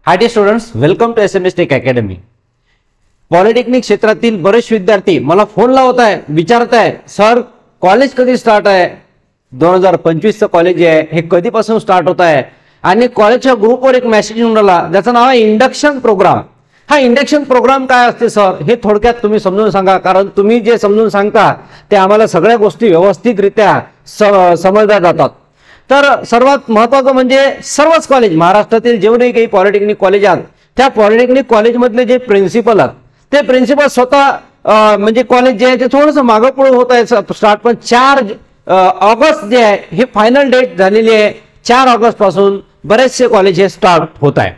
High dear students, welcome to SMS tech academy. Polytechnic क्षेत्रातील बरेच विद्यार्थी मला फोन लावत आहे, विचारत आहे, सर कॉलेज कधी स्टार्ट आहे? 2025 चं कॉलेज आहे, हे कधीपासून स्टार्ट होत आहे? आणि कॉलेजच्या ग्रुपवर एक मेसेज येऊन आला ज्याचं नाव आहे इंडक्शन प्रोग्राम। हा इंडक्शन प्रोग्राम काय असते सर, हे थोडक्यात तुम्ही समजून सांगा, कारण तुम्ही जे समजून सांगता ते आम्हाला सगळ्या गोष्टी व्यवस्थितरित्या समजल्या जातात। तर सर्वात महत्त्वाचं म्हणजे सर्वच कॉलेज, महाराष्ट्रातील जेवढे काही पॉलिटेक्निक कॉलेज आहेत त्या पॉलिटेक्निक कॉलेजमधले जे प्रिन्सिपल आहेत ते प्रिन्सिपल स्वतः म्हणजे कॉलेज जे आहे ते थोडंसं मागं पुढे होत आहे स्टार्ट, पण 4 ऑगस्ट जे आहे हे फायनल डेट झालेली आहे। 4 ऑगस्ट पासून बरेचसे कॉलेज हे स्टार्ट होत आहे।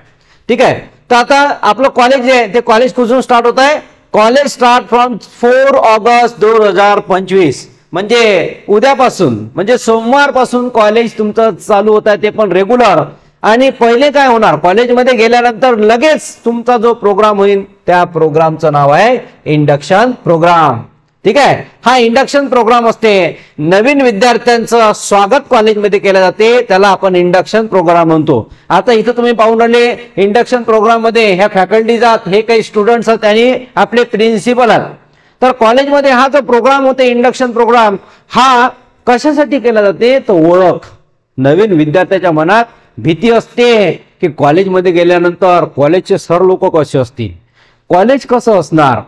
ठीक आहे, तर आता आपलं कॉलेज जे आहे ते कॉलेज कुठून स्टार्ट होत आहे? कॉलेज स्टार्ट फ्रॉम 4 ऑगस्ट 2025, म्हणजे उद्यापासून, म्हणजे सोमवारपासून कॉलेज तुमचं चालू होत आहे, ते पण रेग्युलर। आणि पहिले काय होणार, कॉलेजमध्ये गेल्यानंतर लगेच तुमचा जो प्रोग्राम होईल त्या प्रोग्रामचं नाव आहे इंडक्शन प्रोग्राम। ठीक आहे, हा इंडक्शन प्रोग्राम असते, नवीन विद्यार्थ्यांचं स्वागत कॉलेजमध्ये केलं जाते, त्याला आपण इंडक्शन प्रोग्राम म्हणतो। आता इथं तुम्ही पाहून राहिले इंडक्शन प्रोग्राम मध्ये ह्या फॅकल्टीज आहेत, हे काही स्टुडंट्स आहेत आणि आपले प्रिन्सिपल आहेत। तर कॉलेजमध्ये हा जो प्रोग्राम होते इंडक्शन प्रोग्राम, हा कशासाठी केला जाते? तर ओळख, नवीन विद्यार्थ्याच्या मनात भीती असते की कॉलेजमध्ये गेल्यानंतर कॉलेजचे सर लोक कसे असतील, कॉलेज कसं असणार,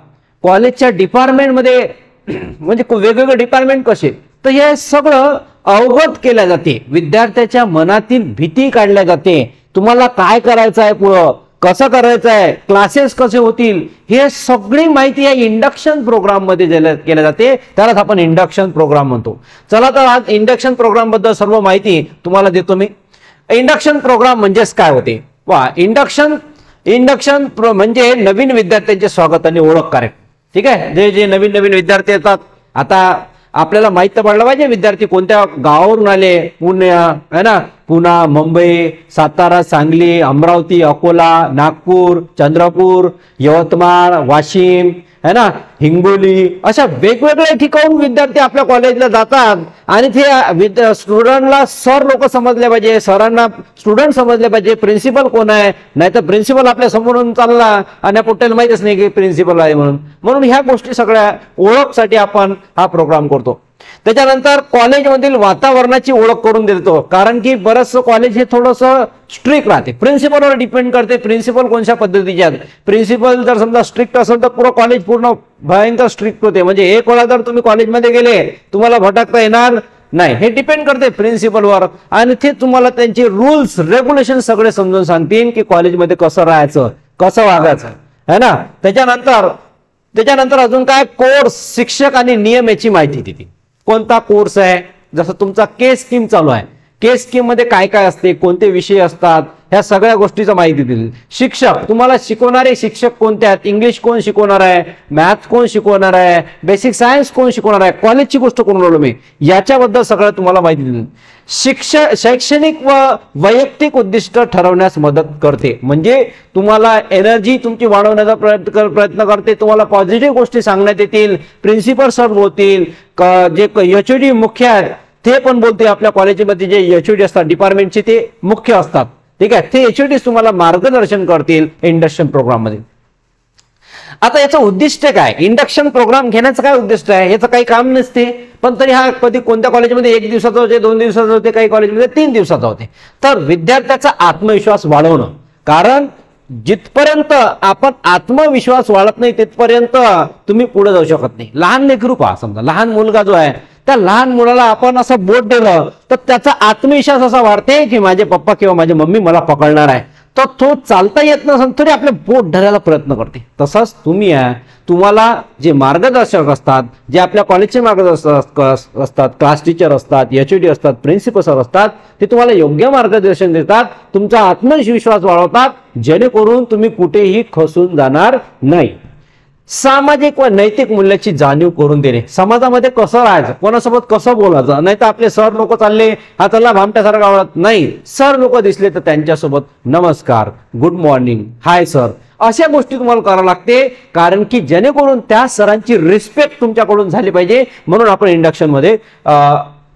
कॉलेजच्या डिपार्टमेंटमध्ये म्हणजे वेगवेगळे डिपार्टमेंट कसे, तर हे सगळं अवगत केल्या जाते, विद्यार्थ्याच्या मनातील भीती काढल्या जाते। तुम्हाला काय करायचं आहे, पुढं कसं करायचं आहे, क्लासेस कसे होतील, हे सगळी माहिती या इंडक्शन प्रोग्राम मध्ये केल्या जाते, त्यालाच आपण इंडक्शन प्रोग्राम म्हणतो। चला तर आज इंडक्शन प्रोग्राम बद्दल सर्व माहिती तुम्हाला देतो मी। इंडक्शन प्रोग्राम म्हणजेच काय होते? इंडक्शन म्हणजे नवीन विद्यार्थ्यांचे स्वागत आणि ओळख कार्यक्रम। ठीक आहे, जे जे नवीन विद्यार्थी येतात, आता आपल्याला माहित तर पडलं पाहिजे विद्यार्थी कोणत्या गावावरून आले, पुणे है ना, पुणे, मुंबई, सातारा, सांगली, अमरावती, अकोला, नागपूर, चंद्रपूर, यवतमाळ, वाशिम है ना, हिंगोली, अशा वेगवेगळ्या ठिकाणून विद्यार्थी आपल्या कॉलेजला जातात आणि ते स्टुडंटला सर लोक समजले पाहिजे, सरांना स्टुडंट समजले पाहिजे, प्रिन्सिपल कोण आहे, नाही तर प्रिन्सिपल आपल्या समोरून चालला आणि पोटेल माहितच नाही की प्रिन्सिपल आहे म्हणून ह्या गोष्टी सगळ्या ओळखसाठी आपण हा प्रोग्राम करतो। त्याच्यानंतर कॉलेजमधील वातावरणाची ओळख करून देतो, कारण की बरंचसं कॉलेज हे थोडंसं स्ट्रिक्ट राहते, प्रिन्सिपलवर डिपेंड करते प्रिन्सिपल कोणत्या पद्धतीचे आहेत। प्रिन्सिपल जर समजा स्ट्रिक्ट असेल तर पूर्ण कॉलेज पूर्ण भयंकर स्ट्रिक्ट होते, म्हणजे एक वेळा जर तुम्ही कॉलेजमध्ये गेले तुम्हाला भटकता येणार नाही, हे डिपेंड करते प्रिन्सिपलवर। आणि ते तुम्हाला त्यांचे रूल्स रेग्युलेशन सगळे समजून सांगतील की कॉलेजमध्ये कसं राहायचं, कसं वागायचं है ना। त्याच्यानंतर अजून काय, कोर्स, शिक्षक आणि नियम याची माहिती देते, कोणता कोर्स आहे, जसं तुमचा केस स्कीम चालू आहे, केस स्कीम मध्ये काय काय असते, कोणते विषय असतात, ह्या सगळ्या गोष्टीचं माहिती दिली। शिक्षक, तुम्हाला शिकवणारे शिक्षक कोणते आहेत, इंग्लिश कोण शिकवणार आहे, मॅथ कोण शिकवणार आहे, बेसिक सायन्स कोण शिकवणार आहे, कॉलेजची गोष्ट करून राहिलो मी, याच्याबद्दल सगळं तुम्हाला माहिती दिली। शैक्षणिक व वैयक्तिक उद्दिष्ट ठरवण्यास मदत करते, म्हणजे तुम्हाला एनर्जी तुमची वाढवण्याचा प्रयत्न करते, तुम्हाला पॉझिटिव्ह गोष्टी सांगण्यात येतील, प्रिन्सिपल सर बोलतील, जे HOD मुख्य आहेत ते पण बोलते, आपल्या कॉलेजमध्ये जे HOD असतात डिपार्टमेंटचे ते मुख्य असतात। ठीक आहे, ते HOD तुम्हाला मार्गदर्शन करतील इंडक्शन प्रोग्राम मध्ये। आता याचं उद्दिष्ट काय, इंडक्शन प्रोग्राम घेण्याचं काय उद्दिष्ट आहे, याचं काही काम नसते, पण तरी हा कधी कोणत्या कॉलेजमध्ये 1 दिवसाचा होते, 2 दिवसाचा होते, काही कॉलेजमध्ये 3 दिवसाचा होते। तर विद्यार्थ्याचा आत्मविश्वास वाढवणं, कारण जिथपर्यंत आपण आत्मविश्वास वाढत नाही तिथपर्यंत तुम्ही पुढे जाऊ शकत नाही। लहान लेकरू पहा, समजा लहान मुलगा जो आहे, त्या लहान मुलाला आपण असं बोट दिलं तर त्याचा आत्मविश्वास असा वाढते की माझे पप्पा किंवा माझी मम्मी मला पकडणार आहे, तर तो चालता येत नसेल तरी आपले बोट धरायला प्रयत्न करते। तसंच तुम्ही आहे, तुम्हाला जे मार्गदर्शक असतात, जे आपल्या कॉलेजचे मार्गदर्शक असतात, क्लास टीचर असतात, HOD असतात, प्रिन्सिपल सर असतात, ते तुम्हाला योग्य मार्गदर्शन देतात, तुमचा आत्मविश्वास वाढवतात, जेणेकरून तुम्ही कुठेही खचून जाणार नाही। सामाजिक व नैतिक मूल्याची जाणीव करून देणे, समाजामध्ये कसं राहायचं, कोणासोबत कसं बोलायचं, नाही तर आपले सर लोक चालले हा चला भामट्यासारखं आवडत नाही, सर लोक दिसले तर त्यांच्यासोबत नमस्कार, गुड मॉर्निंग, हाय सर, अशा गोष्टी तुम्हाला करावं लागते, कारण की जेणेकरून त्या सरांची रिस्पेक्ट तुमच्याकडून झाली पाहिजे, म्हणून आपण इंडक्शन मध्ये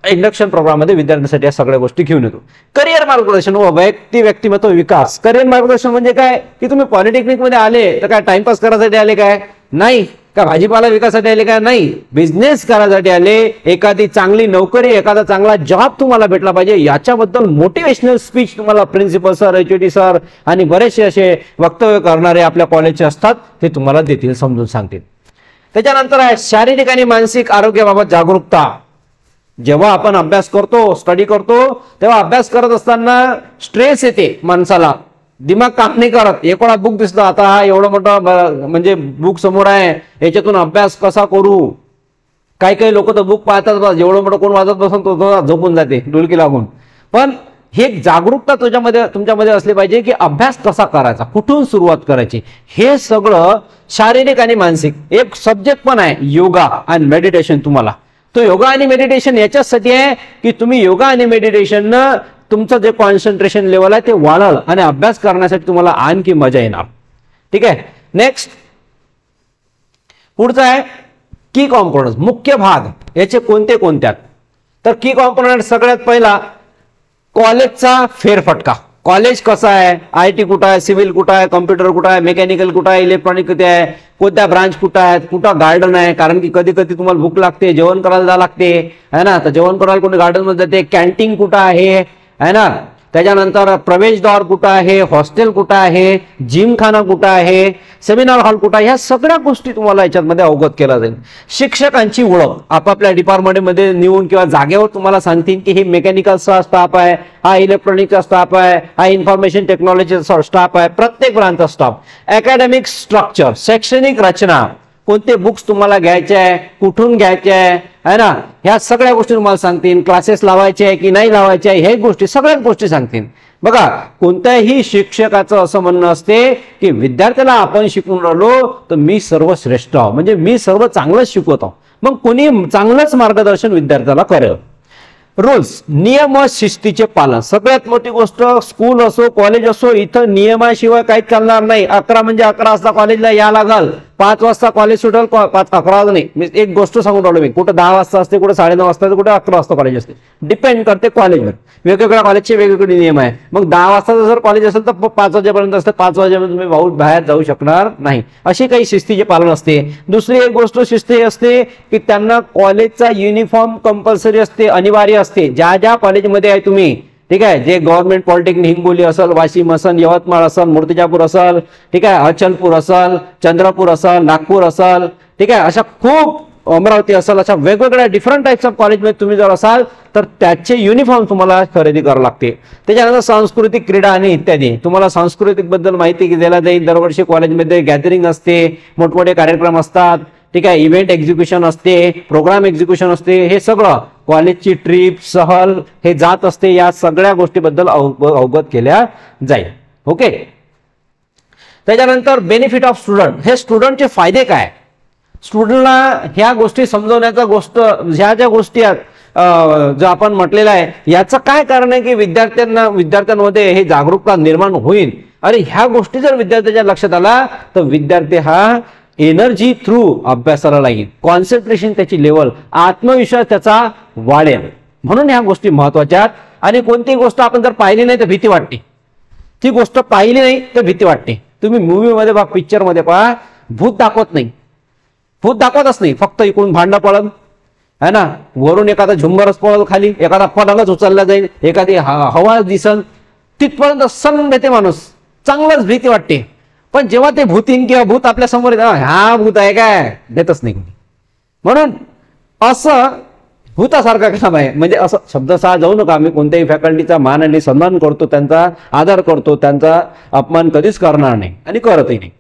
इंडक्शन प्रोग्राममध्ये विद्यार्थ्यांसाठी या सगळ्या गोष्टी घेऊन येतो. करिअर मार्गदर्शन व व्यक्तिमत्व विकास. करिअर मार्गदर्शन म्हणजे काय की तुम्ही पॉलिटेक्निक मध्ये आले तर काय टाइमपास करायसाठी आले काय नाही, का भाजीपाला विकासासाठी आले काय नाही, बिझनेस करायसाठी आले. एखादी चांगली नोकरी, एखादा चांगला जॉब तुम्हाला भेटला पाहिजे याच्याबद्दल मोटिवेशनल स्पीच तुम्हाला प्रिन्सिपल सर, HOD सर आणि बरेचसे असे वक्तव्य करणारे आपल्या कॉलेजचे असतात, ते तुम्हाला देतील, समजून सांगतील. त्याच्यानंतर आहे शारीरिक आणि मानसिक आरोग्याबाबत जागरूकता. जेव्हा आपण अभ्यास करतो, स्टडी करतो, तेव्हा अभ्यास करत असताना स्ट्रेस येते माणसाला, दिमाग काम नाही करत. एक वेळा बुक दिसतं, आता हा एवढं मोठं म्हणजे बुक समोर आहे, याच्यातून अभ्यास कसा करू. काही लोक तर बुक पाहतात, एवढं मोठं कोण वाजत बसून तो झोपून जाते डुलकी लागून. पण हे जागरूकता तुमच्यामध्ये असली पाहिजे की अभ्यास कसा करायचा, कुठून सुरुवात करायची. हे सगळं शारीरिक आणि मानसिक. एक सब्जेक्ट पण आहे योगा आणि मेडिटेशन. तुम्हाला तो योगा आणि मेडिटेशन याच्यासाठी आहे की तुम्ही योगा आणि मेडिटेशन तुमचं जे कॉन्सन्ट्रेशन लेवल आहे ते वाढल आणि अभ्यास करण्यासाठी तुम्हाला आणखी मजा येणार. ठीक आहे. नेक्स्ट पुढचा आहे की कॉम्पोनंट, मुख्य भाग. याचे कोणते कोणत्यात, तर की कॉम्पोनंट सगळ्यात पहिला कॉलेजचा फेरफटका. कॉलेज कसं आहे, IT कुठं आहे, सिव्हिल कुठं आहे, कॉम्प्युटर कुठं आहे, मेकॅनिकल कुठं आहे, इलेक्ट्रॉनिक कुठे आहे, कोणत्या ब्रांच कुठं आहेत, कुठं गार्डन आहे. कारण की कधी कधी तुम्हाला भूक लागते, जेवण करायला जावं लागते है ना, तर जेवण करायला कोणी गार्डन मध्ये जाते. कॅन्टीन कुठं आहे ना. त्याच्यानंतर प्रवेशद्वार कुठं आहे, हॉस्टेल कुठं आहे, जिमखाना कुठं आहे, सेमिनार हॉल कुठं आहे, ह्या सगळ्या गोष्टी तुम्हाला याच्यामध्ये अवगत केल्या जाईल. शिक्षकांची ओळख आपापल्या डिपार्टमेंटमध्ये नेऊन किंवा जागेवर तुम्हाला सांगतील की हे मेकॅनिकलचा स्टाफ आहे, हा इलेक्ट्रॉनिकचा स्टाफ आहे, हा इन्फॉर्मेशन टेक्नॉलॉजीचा स्टाफ आहे, प्रत्येक ब्रांचचा स्टाफ. अकॅडमिक स्ट्रक्चर, शैक्षणिक रचना, कोणते बुक्स तुम्हाला घ्यायचे आहे, कुठून घ्यायचे आहे ना, ह्या सगळ्या गोष्टी तुम्हाला सांगतील. क्लासेस लावायचे आहे की नाही लावायचे आहे, हे गोष्टी सगळ्याच गोष्टी सांगतील. बघा, कोणत्याही शिक्षकाचं असं म्हणणं असते की विद्यार्थ्याला आपण शिकून राहिलो तर मी सर्वश्रेष्ठ आहो, म्हणजे मी सर्व चांगलंच शिकवतो. मग कोणी चांगलंच मार्गदर्शन विद्यार्थ्याला करेल. रूल्स, नियम व शिस्तीचे पालन. सगळ्यात मोठी गोष्ट, स्कूल असो कॉलेज असो, इथं नियमाशिवाय काहीच चालणार नाही. 11 म्हणजे 11 वाजता कॉलेजला या लागल, 5 वाजता कॉलेज सुटेल, 11 नाही. मी एक गोष्ट सांगून राहिलो, मी कुठं 10 वाजता असते, कुठे 9:30 वाजता, कुठे 11 वाजता कॉलेज असते. डिपेंड करते कॉलेजवर. वेगवेगळ्या कॉलेजचे वेगवेगळे नियम आहे. मग 10 वाजता जर कॉलेज असेल तर 5 वाजेपर्यंत असते, 5 वाजेपर्यंत तुम्ही बाहेर जाऊ शकणार नाही. अशी काही शिस्तीचे पालन असते. दुसरी एक गोष्ट शिस्त ही असते की त्यांना कॉलेजचा युनिफॉर्म कंपल्सरी असते, अनिवार्य असते. ज्या ज्या कॉलेजमध्ये आहे तुम्ही, ठीक आहे, जे गव्हर्नमेंट पॉलिटेक्निक हिंगोली असेल, वाशिम असेल, यवतमाळ असेल, मूर्तिजापूर असेल, ठीक आहे, अचलपूर असेल, चंद्रपूर असेल, नागपूर असेल, ठीक आहे, अशा खूप, अमरावती असेल, अशा वेगवेगळ्या डिफरंट टाइप्स ऑफ कॉलेजमध्ये तुम्ही जर असाल तर त्याचे युनिफॉर्म तुम्हाला खरेदी करावे लागते. त्याच्यानंतर सांस्कृतिक, क्रीडा आणि इत्यादी. तुम्हाला सांस्कृतिक बद्दल माहिती दिल्या जाईल. दरवर्षी कॉलेजमध्ये गॅदरिंग असते, मोठमोठे कार्यक्रम असतात, ठीक आहे, इव्हेंट एक्झिक्युशन असते, प्रोग्राम एक्झिक्युशन असते. हे सगळं कॉलेजची ट्रिप, सहल हे जात असते. या सगळ्या गोष्टीबद्दल अवगत केल्या जाईल. ओके. त्याच्यानंतर बेनिफिट ऑफ स्टुडंट. हे स्टुडंटचे फायदे काय, स्टुडंटला ह्या गोष्टी समजवण्याचा ह्या ज्या गोष्टी आहेत जो आपण म्हटलेलं आहे, याचं काय कारण आहे की विद्यार्थ्यांमध्ये हे जागरूकता निर्माण होईल. अरे ह्या गोष्टी जर विद्यार्थ्याच्या लक्षात आला तर विद्यार्थी हा एनर्जी थ्रू अभ्यासाला लागेल, कॉन्सन्ट्रेशन त्याची लेवल, आत्मविश्वास त्याचा वाढेल. म्हणून ह्या गोष्टी महत्वाच्या आहेत. आणि कोणती गोष्ट आपण जर पाहिली नाही तर भीती वाटते. ती गोष्ट पाहिली नाही तर भीती वाटते. तुम्ही मूवी मध्ये पहा, पिक्चर मध्ये पहा, भूत दाखवत नाही, भूत दाखवतच नाही, फक्त इकडून भांडा पडल है ना, वरून एखादा झुंबरच पडल, खाली एखादा पडंगच उचलला जाईल, एखादी हवा दिसल, तिथपर्यंत सण देते माणूस, चांगलंच भीती वाटते. पण जेव्हा ते भूतीन किंवा भूत आपल्या समोर येतात, हा भूत आहे काय, देतच नाही कोणी. म्हणून असं भूतासारखं काम आहे. म्हणजे असं शब्दशः जाऊ नका. आम्ही कोणत्याही फॅकल्टीचा मान आणि सन्मान करतो, त्यांचा आदर करतो, त्यांचा अपमान कधीच करणार नाही आणि करतही नाही.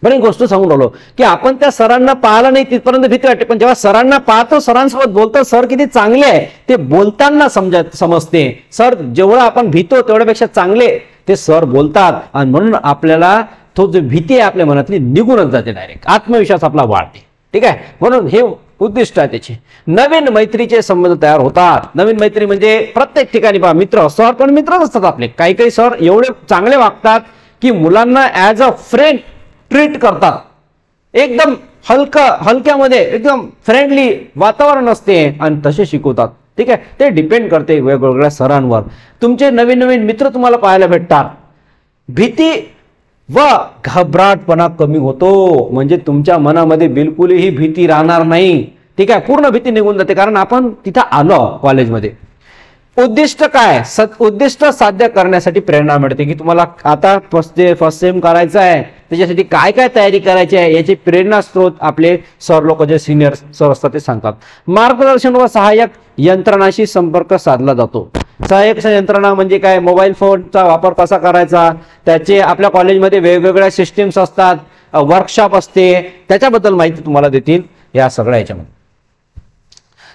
पण एक गोष्ट सांगून राहिलो की आपण त्या सरांना पाहिलं नाही तिथपर्यंत भीती वाटते, पण जेव्हा सरांना पाहतो, सरांसोबत बोलतो, सर किती चांगले आहे ते बोलताना समजते. सर जेवढं आपण भीतो तेवढ्यापेक्षा चांगले ते सर बोलतात. आणि म्हणून आपल्याला तो जो भीती आहे आपल्या मनातली निघूनच जाते, डायरेक्ट आत्मविश्वास आपला वाढते. ठीक आहे. म्हणून हे उद्दिष्ट आहे त्याचे. नवीन मैत्रीचे संबंध तयार होतात. नवीन मैत्री म्हणजे प्रत्येक ठिकाणी पहा, मित्र, सर पण मित्रच असतात आपले. काही काही सर एवढे चांगले वागतात की मुलांना ऍज अ फ्रेंड ट्रीट करतात. एकदम हलक्यामध्ये एकदम फ्रेंडली वातावरण असते आणि तसे शिकवतात. ठीक आहे, ते डिपेंड करते वेगवेगळ्या सरांवर. तुमचे नवीन नवीन मित्र तुम्हाला पाहायला भेटतात, भीती व घबराटपणा कमी होतो. म्हणजे तुमच्या मनामध्ये बिलकुलही भीती राहणार नाही. ठीक आहे, पूर्ण भीती निघून जाते, कारण आपण तिथं आलो कॉलेजमध्ये. उद्दिष्ट काय, उद्दिष्ट साध्य करण्यासाठी प्रेरणा मिळते, की तुम्हाला आता फर्स्ट सेम करायचं आहे, त्याच्यासाठी काय काय तयारी करायची आहे याची प्रेरणा स्त्रोत आपले सर लोक, जे सिनियर सर असतात ते सांगतात. मार्गदर्शन व सहाय्यक यंत्रणाशी संपर्क साधला जातो. सहाय्यक यंत्रणा म्हणजे काय, मोबाईल फोनचा वापर कसा करायचा, त्याचे आपल्या कॉलेजमध्ये वेगवेगळ्या सिस्टीम्स असतात, वर्कशॉप असते, त्याच्याबद्दल माहिती तुम्हाला देतील या सगळ्या याच्यामध्ये.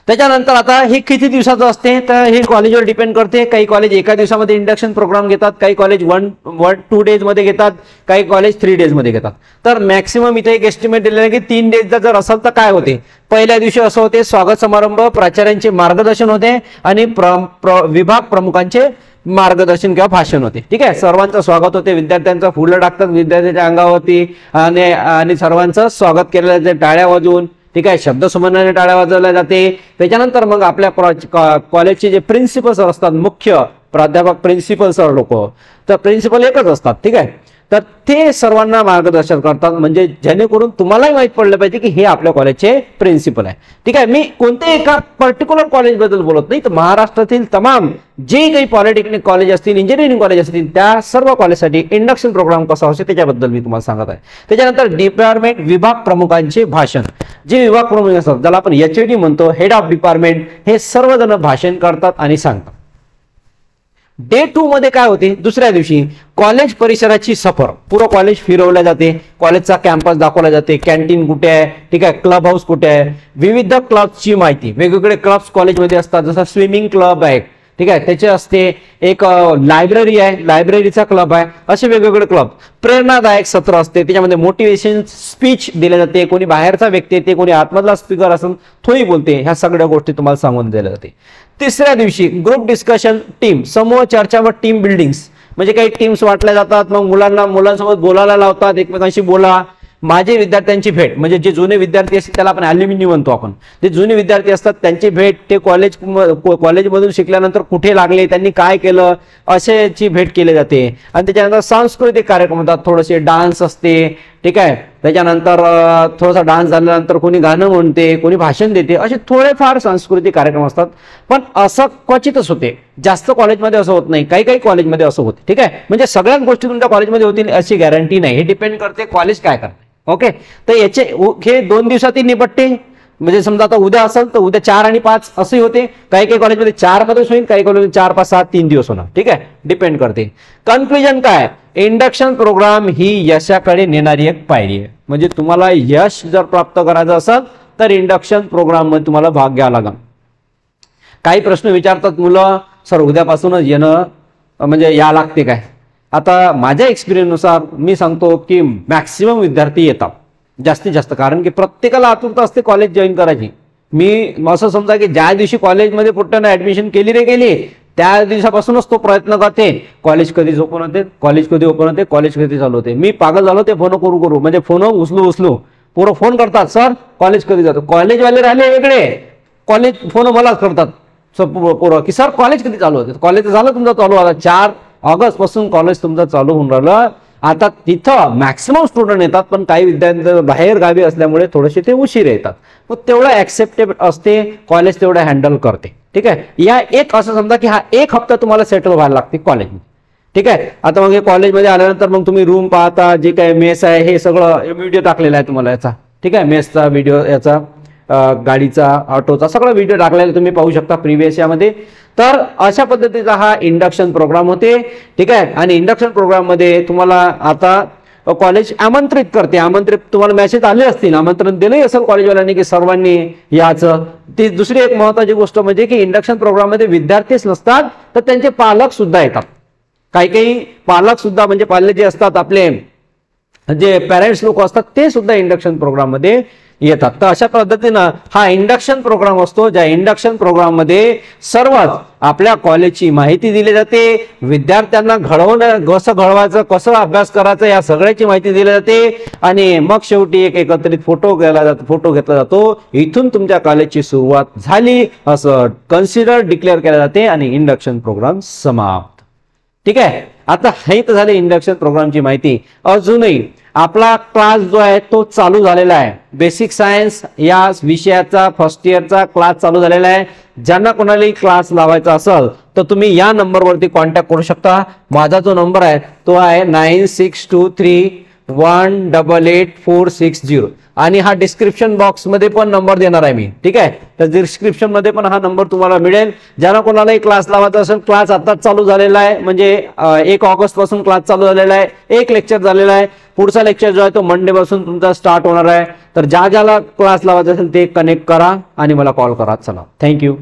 त्याच्यानंतर आता हे किती दिवसाचं असते, तर हे कॉलेजवर डिपेंड करते. काही कॉलेज एका दिवसामध्ये इंडक्शन प्रोग्राम घेतात, काही कॉलेज 1-2 डेज मध्ये घेतात, काही कॉलेज 3 डेज मध्ये घेतात. तर मॅक्सिमम इथे एक एस्टिमेट दिलेलं आहे की 3 डेजचा जर असेल तर काय होते, पहिल्या दिवशी असं होते स्वागत समारंभ, प्राचार्यांचे मार्गदर्शन होते आणि विभाग प्रमुखांचे मार्गदर्शन किंवा भाषण होते. ठीक आहे, सर्वांचं स्वागत होते, विद्यार्थ्यांचं फुलं टाकतात विद्यार्थ्यांच्या अंगावरती आणि सर्वांचं स्वागत केलं जाते टाळ्या वाजवून. ठीक आहे, शब्दसुमनाने टाळ्या वाजवल्या जाते. त्याच्यानंतर मग आपल्या कॉलेजचे जे प्रिन्सिपल सर असतात, मुख्य प्राध्यापक प्रिन्सिपल सर लोक, तर प्रिन्सिपल एकच असतात. ठीक आहे, तर ते सर्वांना मार्गदर्शन करतात, म्हणजे जेणेकरून तुम्हालाही माहित पडलं पाहिजे की हे आपल्या कॉलेजचे प्रिन्सिपल आहे. ठीक आहे, मी कोणत्याही एका पर्टिक्युलर कॉलेज बद्दल बोलत नाही, तर महाराष्ट्रातील तमाम जे काही पॉलिटेक्निक कॉलेज असतील, इंजिनिअरिंग कॉलेज असतील, त्या सर्व कॉलेजसाठी इंडक्शन प्रोग्राम कसा असतो त्याच्याबद्दल मी तुम्हाला सांगत आहे. त्याच्यानंतर डिपार्टमेंट विभाग प्रमुखांचे भाषण, जे विभाग प्रमुख असतात ज्याला आपण HOD म्हणतो, हेड ऑफ डिपार्टमेंट, हे सर्वजण भाषण करतात आणि सांगतात. डे 2 मध्ये काय होते, दुसऱ्या दिवशी कॉलेज परिसराची सफर, पुरं कॉलेज फिरवल्या जाते, कॉलेजचा कॅम्पस दाखवला जाते, कॅन्टीन कुठे आहे, ठीक आहे, क्लब हाऊस कुठे आहे, विविध क्लब्सची माहिती, वेगवेगळे क्लब्स कॉलेजमध्ये असतात, जसं स्विमिंग क्लब आहे, ठीक आहे, त्याचे असते, एक लायब्ररी आहे, लायब्ररीचा क्लब आहे, असे वेगवेगळे क्लब. प्रेरणादायक सत्र असते, त्याच्यामध्ये मोटिवेशन स्पीच दिले जाते, कोणी बाहेरचा व्यक्ती येते, कोणी आतमधला स्पीकर असून थोडी बोलते, ह्या सगळ्या गोष्टी तुम्हाला सांगून दिल्या जाते. तिसऱ्या दिवशी ग्रुप डिस्कशन, टीम समूह चर्चा व टीम बिल्डिंग्स, म्हणजे काही टीम्स वाटल्या जातात, मग मुलांसोबत बोलायला लावतात, एकमेकांशी बोला. माझे विद्यार्थ्यांची भेट, म्हणजे जे जुने विद्यार्थी असतात त्याला आपण ॲल्युमिनी म्हणतो आपण, जे जुने विद्यार्थी असतात त्यांची भेट, ते कॉलेजमधून शिकल्यानंतर कुठे लागले, त्यांनी काय केलं, अशाची भेट केली जाते. आणि त्याच्यानंतर सांस्कृतिक कार्यक्रम होतात, थोडेसे डान्स असते. ठीक आहे, त्याच्यानंतर थोडासा डान्स झाल्यानंतर कोणी गाणं म्हणते, कोणी भाषण देते, असे थोडेफार सांस्कृतिक कार्यक्रम असतात. पण असं क्वचितच होते, जास्त कॉलेजमध्ये असं होत नाही, काही काही कॉलेजमध्ये असं होते. ठीक आहे, म्हणजे सगळ्याच गोष्टी तुमच्या कॉलेजमध्ये होतील अशी गॅरंटी नाही, हे डिपेंड करते कॉलेज काय करते. ओके, तर याचे हे 2 दिवसातील निपट्टे, म्हणजे समजा आता उद्या असेल तर उद्या 4 आणि 5 असे होते, काही काही कॉलेजमध्ये 4 मध्येच होईल, काही कॉलेजमध्ये 4, 5, 7, 3 दिवस होणार. ठीक आहे, डिपेंड करते. कन्क्लुजन काय, इंडक्शन प्रोग्राम ही यशाकडे नेणारी एक पायरी आहे. म्हणजे तुम्हाला यश जर प्राप्त करायचं असेल तर इंडक्शन प्रोग्राम मध्ये तुम्हाला भाग घ्यावा लागेल. काही प्रश्न विचारतात मुलं, सर उद्यापासूनच येणं म्हणजे या लागते काय. आता माझ्या एक्सपिरियन्सनुसार मी सांगतो की मॅक्सिमम विद्यार्थी येतात जास्तीत जास्त, कारण की प्रत्येकाला आतुरता असते कॉलेज जॉईन करायची. मी असं समजा की ज्या दिवशी कॉलेजमध्ये पुढे ऍडमिशन केली रे गेली त्या दिवसापासूनच तो प्रयत्न करते, कॉलेज कधी ओपन होते, कॉलेज कधी ओपन होते, कॉलेज कधी चालू होते. मी पागल झालो ते फोन करू म्हणजे फोन उचलू पोरं फोन करतात, सर कॉलेज कधी जातो. कॉलेजवाले राहिले वेगळे, कॉलेज फोन मलाच करतात पोरं की सर कॉलेज कधी चालू होते. कॉलेज झालं तुमचं चालू, आता 4 ऑगस्ट पासून कॉलेज तुमचं चालू होऊन राहिलं. आता तिथं मॅक्सिमम स्टुडंट येतात, पण काही विद्यार्थी बाहेर गावी असल्यामुळे थोडेसे ते उशीर येतात. मग तेवढं ऍक्सेप्टेबल असते, कॉलेज तेवढं हँडल करते. ठीक आहे, या एक असं समजा की हा 1 हप्ता तुम्हाला सेटल व्हायला लागते कॉलेजमध्ये. ठीक आहे, आता मग हे कॉलेजमध्ये आल्यानंतर मग तुम्ही रूम पाहता, जे काही मेस आहे हे सगळं व्हिडिओ टाकलेला आहे तुम्हाला याचा. ठीक आहे, मेसचा व्हिडिओ, याचा गाडीचा, ऑटोचा सगळा व्हिडिओ टाकलेला तुम्ही पाहू शकता प्रिव्हियस यामध्ये. तर अशा पद्धतीचा हा इंडक्शन प्रोग्राम होते. ठीक आहे, आणि इंडक्शन प्रोग्राम मध्ये तुम्हाला आता कॉलेज आमंत्रित करते, तुम्हाला मेसेज आले असतील, आमंत्रण दिलंही असेल कॉलेजवाल्यांनी की सर्वांनी याचं. ती दुसरी एक महत्वाची गोष्ट म्हणजे की इंडक्शन प्रोग्राम मध्ये विद्यार्थीच नसतात तर त्यांचे पालक सुद्धा येतात. काही पालक सुद्धा, म्हणजे पालक जे असतात आपले जे पॅरेंट्स लोक असतात ते सुद्धा इंडक्शन प्रोग्राम मध्ये येतात. तर अशा पद्धतीनं हा इंडक्शन प्रोग्राम असतो, ज्या इंडक्शन प्रोग्राम मध्ये सर्वच आपल्या कॉलेजची माहिती दिली जाते, विद्यार्थ्यांना घडवणं कसं घडवायचं, कसं अभ्यास करायचं या सगळ्याची माहिती दिली जाते आणि मग शेवटी एक एकत्रित फोटो घेतला जातो. इथून तुमच्या कॉलेजची सुरुवात झाली असं कन्सिडर डिक्लेअर केले जाते आणि इंडक्शन प्रोग्राम समाप्त. ठीक आहे. आता हे तर झाले इंडक्शन प्रोग्रामची माहिती. अजूनही आपला क्लास जो आहे तो चालू झालेला आहे. बेसिक सायन्स या विषयाचा फर्स्ट इयरचा क्लास चालू झालेला आहे. ज्यांना कोणालाही क्लास लावायचा असेल तर तुम्ही या नंबरवरती कॉन्टॅक्ट करू शकता. माझा जो नंबर आहे तो आहे 9623188460 आणि हा डिस्क्रिप्शन बॉक्स मध्ये पण नंबर देणार आहे मी. ठीक आहे. तर डिस्क्रिप्शन मध्ये पण हा नंबर तुम्हाला मिळेल. ज्यांना कोणालाही क्लास लावायचा असेल, क्लास आताच चालू झालेला आहे, म्हणजे 1 ऑगस्ट पासून क्लास चालू झालेला आहे. 1 लेक्चर झालेला आहे. पुढचा लेक्चर जो आहे तो मंडे पासून तुमचा स्टार्ट होणार आहे. तर ज्याला क्लास लावायचा असेल ते कनेक्ट करा आणि मला कॉल करा. चला, थँक्यू.